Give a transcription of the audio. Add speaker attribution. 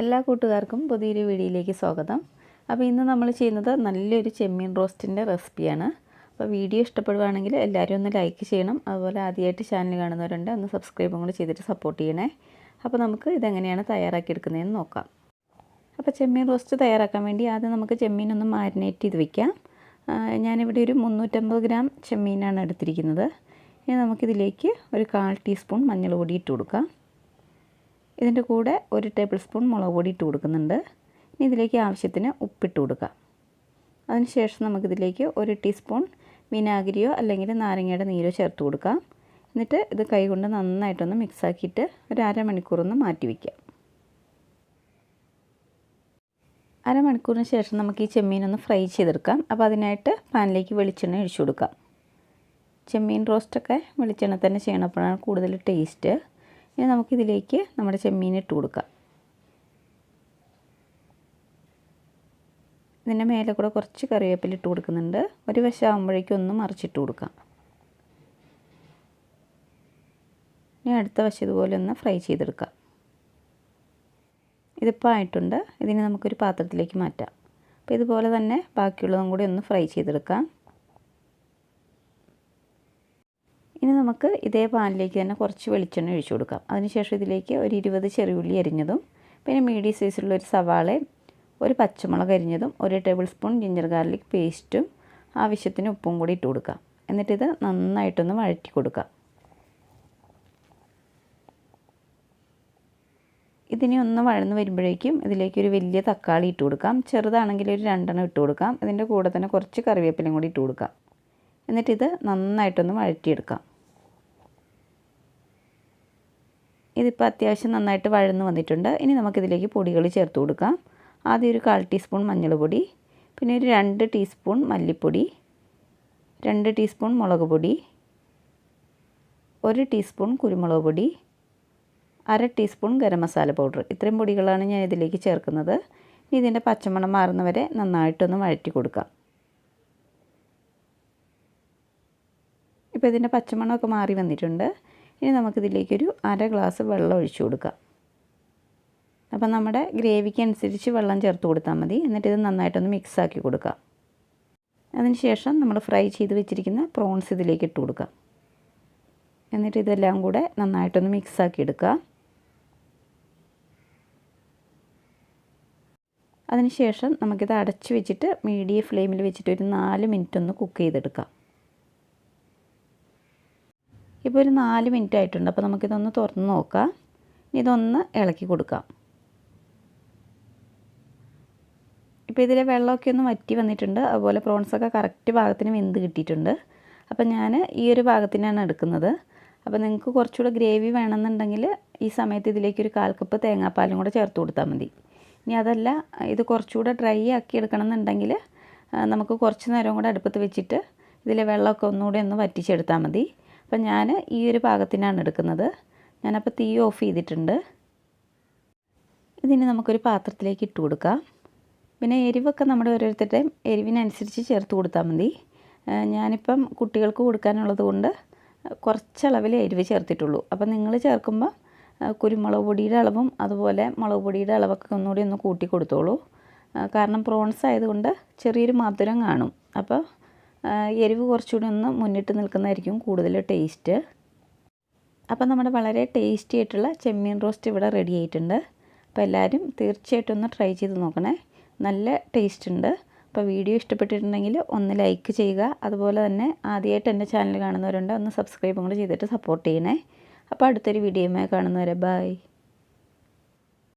Speaker 1: എല്ലാ കൂട്ടുകാർക്കും പുതിയൊരു വീഡിയോയിലേക്ക് സ്വാഗതം. അപ്പോൾ ഇന്ന് നമ്മൾ ചെയ്യുന്നത് നല്ലൊരു ചെമ്മീൻ റോസ്റ്റിൻ്റെ റെസിപ്പിയാണ്. അപ്പോൾ വീഡിയോ ഇഷ്ടപ്പെടുവാണെങ്കിൽ എല്ലാവരും ഒന്ന് ലൈക്ക് ചെയ്യണം. അതുപോലെ ആദ്യമായിട്ട് ചാനൽ കാണുന്നവരുണ്ട് ഒന്ന് സബ്സ്ക്രൈബും കൂടി ചെയ്തിട്ട് സപ്പോർട്ട് ചെയ്യണേ. അപ്പോൾ നമുക്ക് ഇതെങ്ങനെയാണ് തയ്യാറാക്കിയെടുക്കുന്നതെന്ന് നോക്കാം. അപ്പോൾ ചെമ്മീൻ റോസ്റ്റ് തയ്യാറാക്കാൻ വേണ്ടി ആദ്യം നമുക്ക് ചെമ്മീൻ ഒന്ന് മാരിനേറ്റ് ചെയ്ത് വെക്കാം. ഞാനിവിടെ ഒരു 350 ഗ്രാം ചെമ്മീനാണ് എടുത്തിരിക്കുന്നത്. ഇനി നമുക്കിതിലേക്ക് ഒരു 1/4 ടീസ്പൂൺ മഞ്ഞൾപ്പൊടി ഇട്ട് കൊടുക്കാം. ഇതിൻ്റെ കൂടെ 1 ടേബിൾ സ്പൂൺ മുളക് പൊടി ഇട്ട് കൊടുക്കുന്നുണ്ട്. ഇനി ഇതിലേക്ക് ആവശ്യത്തിന് ഉപ്പിട്ട് കൊടുക്കാം. അതിനുശേഷം നമുക്കിതിലേക്ക് 1 ടീസ്പൂൺ വിനാഗിരിയോ അല്ലെങ്കിൽ നാരങ്ങയുടെ നീരോ ചേർത്ത് കൊടുക്കാം. എന്നിട്ട് ഇത് കൈകൊണ്ട് നന്നായിട്ടൊന്ന് മിക്സാക്കിയിട്ട് ഒരു അരമണിക്കൂറൊന്ന് മാറ്റി വയ്ക്കാം. അരമണിക്കൂറിന് ശേഷം നമുക്ക് ഈ ചെമ്മീനൊന്ന് ഫ്രൈ ചെയ്തെടുക്കാം. അപ്പോൾ അതിനായിട്ട് പാനിലേക്ക് വെളിച്ചെണ്ണ ഒഴിച്ചു കൊടുക്കാം. ചെമ്മീൻ റോസ്റ്റൊക്കെ വെളിച്ചെണ്ണ തന്നെ ചെയ്യണപ്പോഴാണ് കൂടുതൽ ടേസ്റ്റ്. ഇനി നമുക്കിതിലേക്ക് നമ്മുടെ ചെമ്മീൻ ഇട്ട് കൊടുക്കാം. ഇതിൻ്റെ മേലെ കൂടെ കുറച്ച് കറിവേപ്പില ഇട്ട് കൊടുക്കുന്നുണ്ട്. ഒരു വശമാകുമ്പോഴേക്കും ഒന്ന് മറിച്ചിട്ട് കൊടുക്കാം. ഇനി അടുത്ത വശം ഇതുപോലെ ഒന്ന് ഫ്രൈ ചെയ്തെടുക്കാം. ഇതിപ്പോൾ ആയിട്ടുണ്ട്. ഇതിന് നമുക്കൊരു പാത്രത്തിലേക്ക് മാറ്റാം. അപ്പോൾ ഇതുപോലെ തന്നെ ബാക്കിയുള്ളതും കൂടി ഒന്ന് ഫ്രൈ ചെയ്തെടുക്കാം. ഇനി നമുക്ക് ഇതേ പാനിലേക്ക് തന്നെ കുറച്ച് വെളിച്ചെണ്ണ ഒഴിച്ചു കൊടുക്കാം. അതിനുശേഷം ഇതിലേക്ക് ഒരു 20 ചെറിയുള്ളി അരിഞ്ഞതും പിന്നെ മീഡിയം സൈസിലുള്ള ഒരു സവാളയും 1 പച്ചമുളക് അരിഞ്ഞതും 1 ടേബിൾ സ്പൂൺ ജിഞ്ചർ ഗാർലിക് പേസ്റ്റും ആവശ്യത്തിന് ഉപ്പും കൂടി ഇട്ട് കൊടുക്കാം. എന്നിട്ടിത് നന്നായിട്ടൊന്ന് വഴറ്റി കൊടുക്കാം. ഇതിനെ ഒന്ന് വഴന്ന് വരുമ്പോഴേക്കും ഇതിലേക്ക് ഒരു വലിയ തക്കാളി ഇട്ട് കൊടുക്കാം. ചെറുതാണെങ്കിൽ ഒരു 2 എണ്ണം ഇട്ട് കൊടുക്കാം. ഇതിൻ്റെ കൂടെ തന്നെ കുറച്ച് കറിവേപ്പിലയും കൂടി ഇട്ട് കൊടുക്കാം. എന്നിട്ടിത് നന്നായിട്ടൊന്ന് വഴറ്റിയെടുക്കാം. ഇതിപ്പോൾ അത്യാവശ്യം നന്നായിട്ട് വഴന്ന് വന്നിട്ടുണ്ട്. ഇനി നമുക്കിതിലേക്ക് പൊടികൾ ചേർത്ത് കൊടുക്കാം. ആദ്യം ഒരു 1/4 ടീസ്പൂൺ മഞ്ഞൾപ്പൊടി, പിന്നെ ഒരു 2 ടീസ്പൂൺ മല്ലിപ്പൊടി, 2 ടീസ്പൂൺ മുളക് പൊടി, 1 ടീസ്പൂൺ കുരുമുളക് പൊടി, 1/2 ടീസ്പൂൺ ഗരം മസാല പൗഡർ. ഇത്രയും പൊടികളാണ് ഞാൻ ഇതിലേക്ക് ചേർക്കുന്നത്. ഇനി ഇതിൻ്റെ പച്ചമണം മാറുന്നവരെ നന്നായിട്ടൊന്ന് വഴറ്റി കൊടുക്കാം. ഇപ്പോൾ ഇതിൻ്റെ പച്ചമണമൊക്കെ മാറി വന്നിട്ടുണ്ട്. ഇനി നമുക്കിതിലേക്കൊരു 1/2 ഗ്ലാസ് വെള്ളം ഒഴിച്ചു കൊടുക്കാം. അപ്പം നമ്മുടെ ഗ്രേവിക്ക് അനുസരിച്ച് വെള്ളം ചേർത്ത് കൊടുത്താൽ മതി. എന്നിട്ടിത് നന്നായിട്ടൊന്ന് മിക്സാക്കി കൊടുക്കാം. അതിനുശേഷം നമ്മൾ ഫ്രൈ ചെയ്ത് വെച്ചിരിക്കുന്ന പ്രോൺസ് ഇതിലേക്ക് ഇട്ട് കൊടുക്കാം. എന്നിട്ട് ഇതെല്ലാം കൂടെ നന്നായിട്ടൊന്ന് മിക്സാക്കി എടുക്കുക. അതിനുശേഷം നമുക്കിത് അടച്ച് വെച്ചിട്ട് മീഡിയം ഫ്ലെയിമിൽ വെച്ചിട്ട് ഒരു 4 മിനിറ്റ് ഒന്ന് കുക്ക് ചെയ്തെടുക്കാം. ഇപ്പോൾ ഒരു 4 മിനിറ്റ് ആയിട്ടുണ്ട്. അപ്പോൾ നമുക്കിതൊന്ന് തുറന്ന് നോക്കാം. ഇതൊന്ന് ഇളക്കി കൊടുക്കാം. ഇപ്പോൾ ഇതിലെ വെള്ളമൊക്കെ ഒന്ന് വറ്റി വന്നിട്ടുണ്ട്. അതുപോലെ പ്രോൺസൊക്കെ കറക്റ്റ് പാകത്തിന് വെന്ത് കിട്ടിയിട്ടുണ്ട്. അപ്പോൾ ഞാൻ ഈ ഒരു പാകത്തിനാണ് എടുക്കുന്നത്. അപ്പോൾ നിങ്ങൾക്ക് കുറച്ചുകൂടെ ഗ്രേവി വേണമെന്നുണ്ടെങ്കിൽ ഈ സമയത്ത് ഇതിലേക്ക് ഒരു 1/4 കപ്പ് തേങ്ങാപ്പാലും കൂടെ ചേർത്ത് കൊടുത്താൽ മതി. ഇനി അതല്ല ഇത് കുറച്ചുകൂടെ ഡ്രൈ ആക്കി എടുക്കണം എന്നുണ്ടെങ്കിൽ നമുക്ക് കുറച്ച് നേരം കൂടെ അടുപ്പത്ത് വെച്ചിട്ട് ഇതിലെ വെള്ളമൊക്കെ ഒന്നുകൂടെ ഒന്ന് വറ്റിച്ചെടുത്താൽ മതി. അപ്പം ഞാൻ ഈ ഒരു പാകത്തിനാണ് എടുക്കുന്നത്. ഞാനപ്പോൾ തീ ഓഫ് ചെയ്തിട്ടുണ്ട്. ഇതിന് നമുക്കൊരു പാത്രത്തിലേക്ക് ഇട്ട് കൊടുക്കാം. പിന്നെ എരിവൊക്കെ നമ്മുടെ ഓരോരുത്തരുടെയും എരിവിനനുസരിച്ച് ചേർത്ത് കൊടുത്താൽ മതി. ഞാനിപ്പം കുട്ടികൾക്ക് കൊടുക്കാനുള്ളത് കൊണ്ട് കുറച്ചളവിൽ എരിവ് ചേർത്തിട്ടുള്ളൂ. അപ്പം നിങ്ങൾ ചേർക്കുമ്പോൾ കുരുമുളക് പൊടിയുടെ അളവും അതുപോലെ മുളക് പൊടിയുടെ അളവൊക്കെ ഒന്നുകൂടി ഒന്ന് കൂട്ടി കൊടുത്തോളൂ. കാരണം പ്രോൺസ് ആയതുകൊണ്ട് ചെറിയൊരു മധുരം കാണും. അപ്പോൾ എരിവ് കുറച്ചുകൂടി ഒന്ന് മുന്നിട്ട് നിൽക്കുന്നതായിരിക്കും കൂടുതൽ ടേസ്റ്റ്. അപ്പോൾ നമ്മുടെ വളരെ ടേസ്റ്റി ആയിട്ടുള്ള ചെമ്മീൻ റോസ്റ്റ് ഇവിടെ റെഡി ആയിട്ടുണ്ട്. അപ്പോൾ എല്ലാവരും തീർച്ചയായിട്ടും ഒന്ന് ട്രൈ ചെയ്ത് നോക്കണേ. നല്ല ടേസ്റ്റ് ഉണ്ട്. അപ്പോൾ വീഡിയോ ഇഷ്ടപ്പെട്ടിട്ടുണ്ടെങ്കിൽ ഒന്ന് ലൈക്ക് ചെയ്യുക. അതുപോലെ തന്നെ ആദ്യമായിട്ട് എൻ്റെ ചാനൽ കാണുന്നവരുണ്ട് ഒന്ന് സബ്സ്ക്രൈബും കൂടി ചെയ്തിട്ട് സപ്പോർട്ട് ചെയ്യണേ. അപ്പോൾ അടുത്തൊരു വീഡിയോയുമായി കാണുന്നവരെ ബൈ.